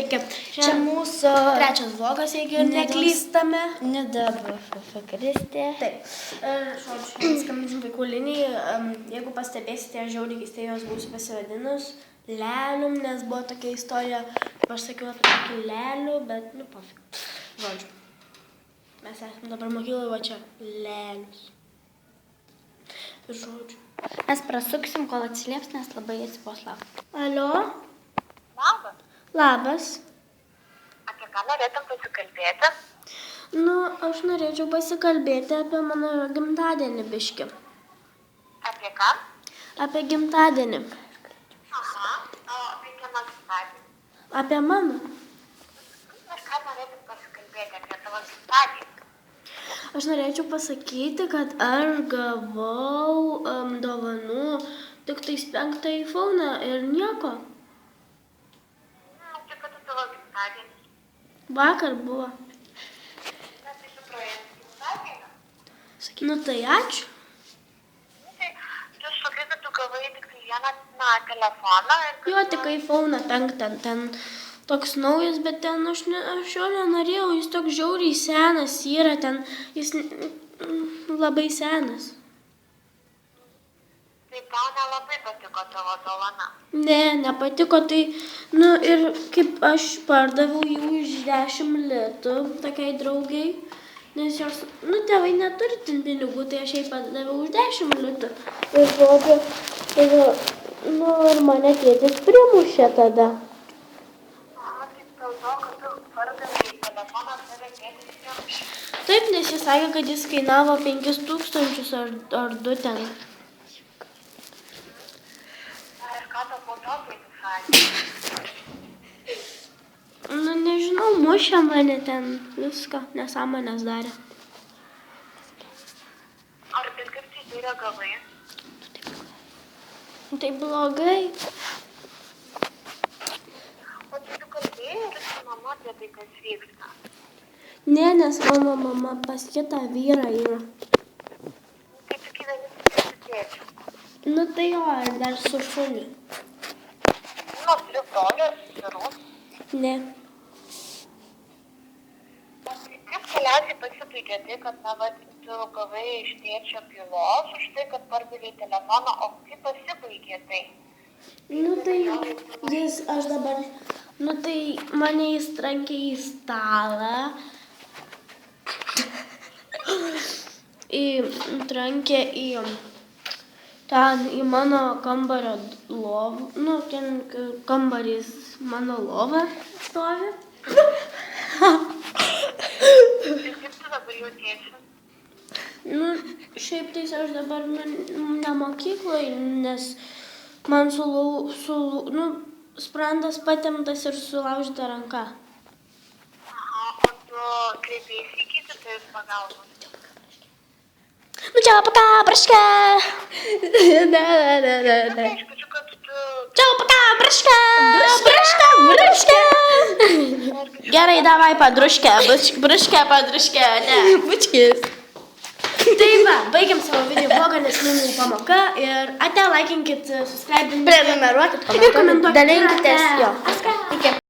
sveiki. Čia mūsų trečias vlogas, jeigu neklystame. Nida Kristė. Taip. Šiandien skambinsim vaikų linijai. Jeigu pastebėsite, aš žiauriai keistai jos būsiu pasivadinus Lelium, nes buvo tokia istorija, kaip aš sakiau apie tokį Lelių, bet, pofik. Žodžiu. Mes esame dabar mokykloje, va čia Lelius. Žodžiu. Mes prasuksim, kol atsilieps, nes labai atsiposlav. Alio? Labas. Labas. Apie ką norėtum pasikalbėti? Aš norėčiau pasikalbėti apie mano gimtadienį biškį. Apie ką? Apie gimtadienį. Aha. O apie kieno gimtadienį? Apie mano. Ir ką norėtum pasikalbėti apie tavo gimtadienį? Aš norėčiau pasakyti, kad aš gavau dovanų tik tais 5 iPhone'ą ir nieko. Tai kada tavo gimtadienis? Vakar buvo. Tai su projektu gimtadienį? Tai ačiū. Tai tu sakai, kad tu gavai tik tai vieną telefoną. Jo, tik iPhone'ą 5 ten toks naujas, bet ten aš jo nenorėjau, jis toks žiauriai senas yra, ten jis labai senas. Tai tau nelabai patiko tavo dovana? Ne, nepatiko, tai, ir kaip aš pardaviau jį už 10 litų tokiai draugiai, nes jos, tėvai neturi ten pinigų, tai aš jai pardaviau už 10 litų. Ir žodžiu, ir mane tėtis primušė tada. Taip, nes jis sakė, kad jis kainavo 5000 ar 2 ten. Ir ką tau po to pasakė? Nežinau, mušė mane ten viską, nesąmonės darė. Ar ir kaip tai reagavai? Tai blogai. O tu kalbėjai ir su mama apie tai, kas vyksta? Ne, nes mano mama pas kitą vyrą yra. Tai tu gyveni su tėčiu? Tai jo, ir dar su šuniu. Turi brolių ir seserų? Ne. O tai kaip galiausiai pasibaigė tai, kad tu gavai iš tėčio pylos už tai, kad pardavei telefoną, o kaip pasibaigė tai? Aš dabar, tai mane jis trankė į stalą. Trankė į mano kambario lovą, ten kambarys mano lova stovi. Ir kaip tu dabar jautiesi? Šiaip tais aš dabar ne mokykloje, nes man sprandas patemtas ir sulaužyta ranka. Aha, o tu kreipėsi į gydytojus pagalbos? Čiaupaką, braškę! Aišku, kad tu... Čiaupaką, braškę! Braškę! Gerai, davai, padruškę, padruškę, ne, bučkis. Tai va, baigiam savo video vlogą, nes minų pamoka ir laikinkit, subscribe, Prenumeruokit, komentuokit, dalinkitės, jo. Iki.